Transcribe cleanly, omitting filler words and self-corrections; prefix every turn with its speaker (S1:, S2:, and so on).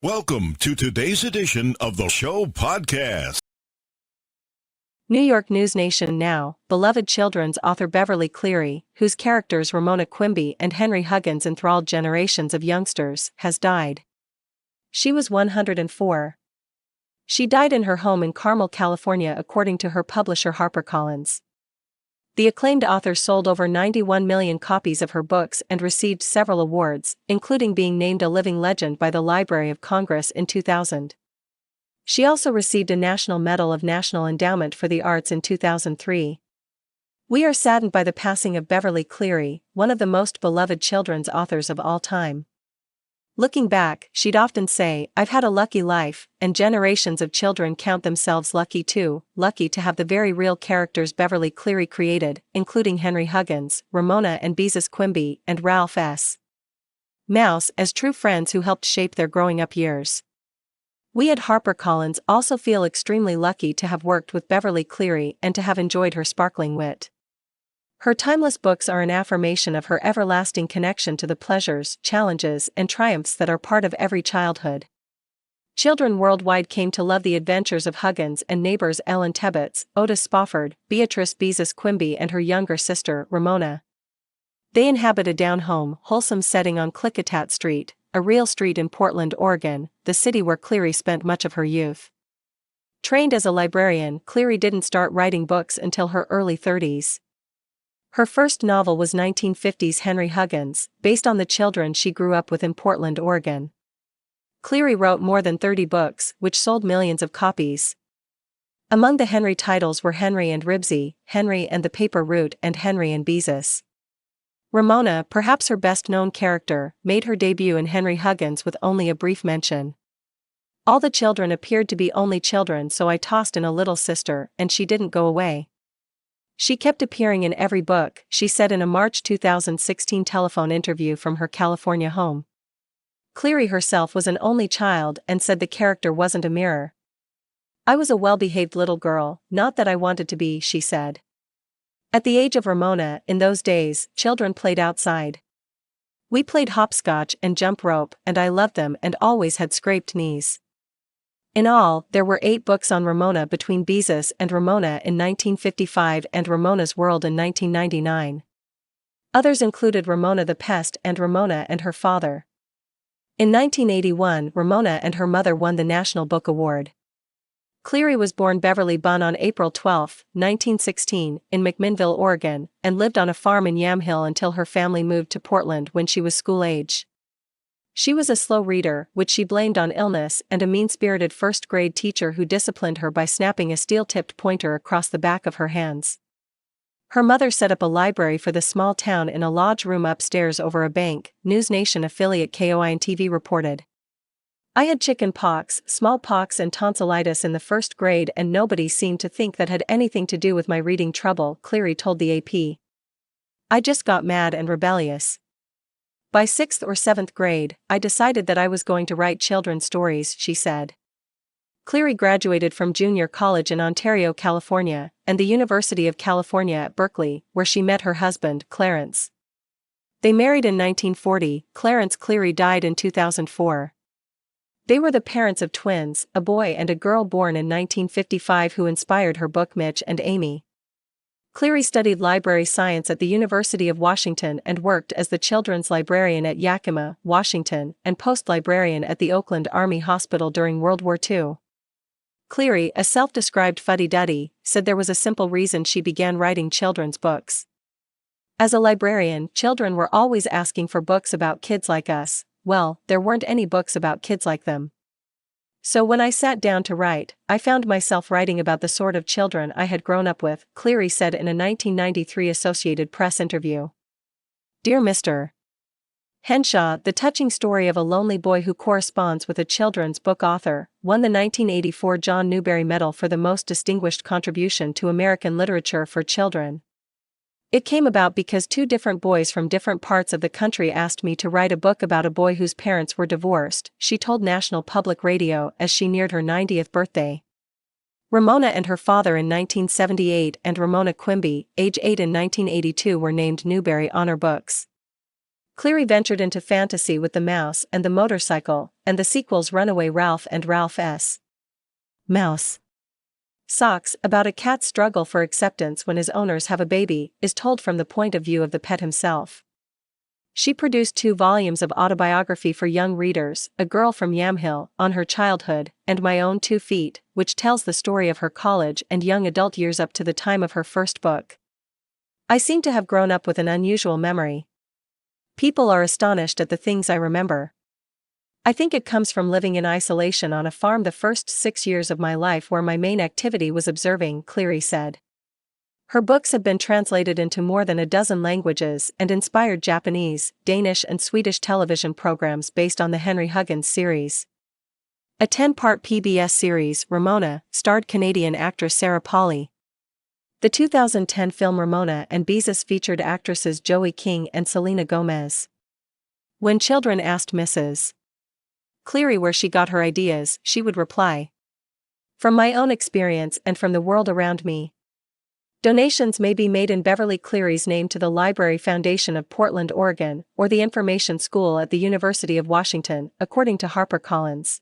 S1: Welcome to today's edition of the show podcast.
S2: New York NewsNation Now, beloved children's author Beverly Cleary, whose characters Ramona, Quimby, and Henry Huggins enthralled generations of youngsters, has died. She was 104. She died in her home in Carmel, California, according to her publisher HarperCollins. The acclaimed author sold over 91 million copies of her books and received several awards, including being named a living legend by the Library of Congress in 2000. She also received a National Medal of National Endowment for the Arts in 2003. We are saddened by the passing of Beverly Cleary, one of the most beloved children's authors of all time. Looking back, she'd often say, "I've had a lucky life, and generations of children count themselves lucky too, lucky to have the very real characters Beverly Cleary created, including Henry Huggins, Ramona and Beezus Quimby, and Ralph S. Mouse as true friends who helped shape their growing-up years." We at HarperCollins also feel extremely lucky to have worked with Beverly Cleary and to have enjoyed her sparkling wit. Her timeless books are an affirmation of her everlasting connection to the pleasures, challenges, and triumphs that are part of every childhood. Children worldwide came to love the adventures of Huggins and neighbors Ellen Tebbets, Otis Spofford, Beatrice Beezus Quimby and her younger sister, Ramona. They inhabit a down-home, wholesome setting on Klickitat Street, a real street in Portland, Oregon, the city where Cleary spent much of her youth. Trained as a librarian, Cleary didn't start writing books until her early 30s. Her first novel was 1950's Henry Huggins, based on the children she grew up with in Portland, Oregon. Cleary wrote more than 30 books, which sold millions of copies. Among the Henry titles were Henry and Ribsy, Henry and the Paper Route, and Henry and Beezus. Ramona, perhaps her best-known character, made her debut in Henry Huggins with only a brief mention. "All the children appeared to be only children, so I tossed in a little sister, and she didn't go away. She kept appearing in every book," she said in a March 2016 telephone interview from her California home. Cleary herself was an only child and said the character wasn't a mirror. "I was a well-behaved little girl, not that I wanted to be," she said. At the age of Ramona, in those days, children played outside. "We played hopscotch and jump rope, and I loved them and always had scraped knees." In all, there were 8 books on Ramona between Beezus and Ramona in 1955 and Ramona's World in 1999. Others included Ramona the Pest and Ramona and Her Father. In 1981, Ramona and her mother won the National Book Award. Cleary was born Beverly Bunn on April 12, 1916, in McMinnville, Oregon, and lived on a farm in Yamhill until her family moved to Portland when she was school age. She was a slow reader, which she blamed on illness and a mean-spirited first-grade teacher who disciplined her by snapping a steel-tipped pointer across the back of her hands. Her mother set up a library for the small town in a lodge room upstairs over a bank, NewsNation affiliate KOIN-TV reported. "I had chicken pox, smallpox and tonsillitis in the first grade and nobody seemed to think that had anything to do with my reading trouble," Cleary told the AP. "I just got mad and rebellious. By 6th or 7th grade, I decided that I was going to write children's stories," she said. Cleary graduated from junior college in Ontario, California, and the University of California at Berkeley, where she met her husband, Clarence. They married in 1940. Clarence Cleary died in 2004. They were the parents of twins, a boy and a girl born in 1955 who inspired her book Mitch and Amy. Cleary studied library science at the University of Washington and worked as the children's librarian at Yakima, Washington, and post-librarian at the Oakland Army Hospital during World War II. Cleary, a self-described fuddy-duddy, said there was a simple reason she began writing children's books. "As a librarian, children were always asking for books about kids like us. Well, there weren't any books about kids like them. So when I sat down to write, I found myself writing about the sort of children I had grown up with," Cleary said in a 1993 Associated Press interview. Dear Mr. Henshaw, the touching story of a lonely boy who corresponds with a children's book author, won the 1984 John Newbery Medal for the most distinguished contribution to American literature for children. "It came about because 2 different boys from different parts of the country asked me to write a book about a boy whose parents were divorced," she told National Public Radio as she neared her 90th birthday. Ramona and Her Father in 1978 and Ramona Quimby, age 8 in 1982 were named Newbery Honor Books. Cleary ventured into fantasy with The Mouse and the Motorcycle, and the sequels Runaway Ralph and Ralph's Mouse. Socks, about a cat's struggle for acceptance when his owners have a baby, is told from the point of view of the pet himself. She produced 2 volumes of autobiography for young readers, A Girl from Yamhill, On Her Childhood, and My Own 2 Feet, which tells the story of her college and young adult years up to the time of her first book. I seem to have grown up with an unusual memory. People are astonished at the things I remember. I think it comes from living in isolation on a farm the first 6 years of my life where my main activity was observing, Cleary said. Her books have been translated into more than a dozen languages and inspired Japanese, Danish and Swedish television programs based on the Henry Huggins series. A 10-part PBS series, Ramona, starred Canadian actress Sarah Polley. The 2010 film Ramona and Beezus featured actresses Joey King and Selena Gomez. When children asked Mrs. Cleary where she got her ideas, she would reply, "From my own experience and from the world around me." Donations may be made in Beverly Cleary's name to the Library Foundation of Portland, Oregon, or the Information School at the University of Washington, according to HarperCollins.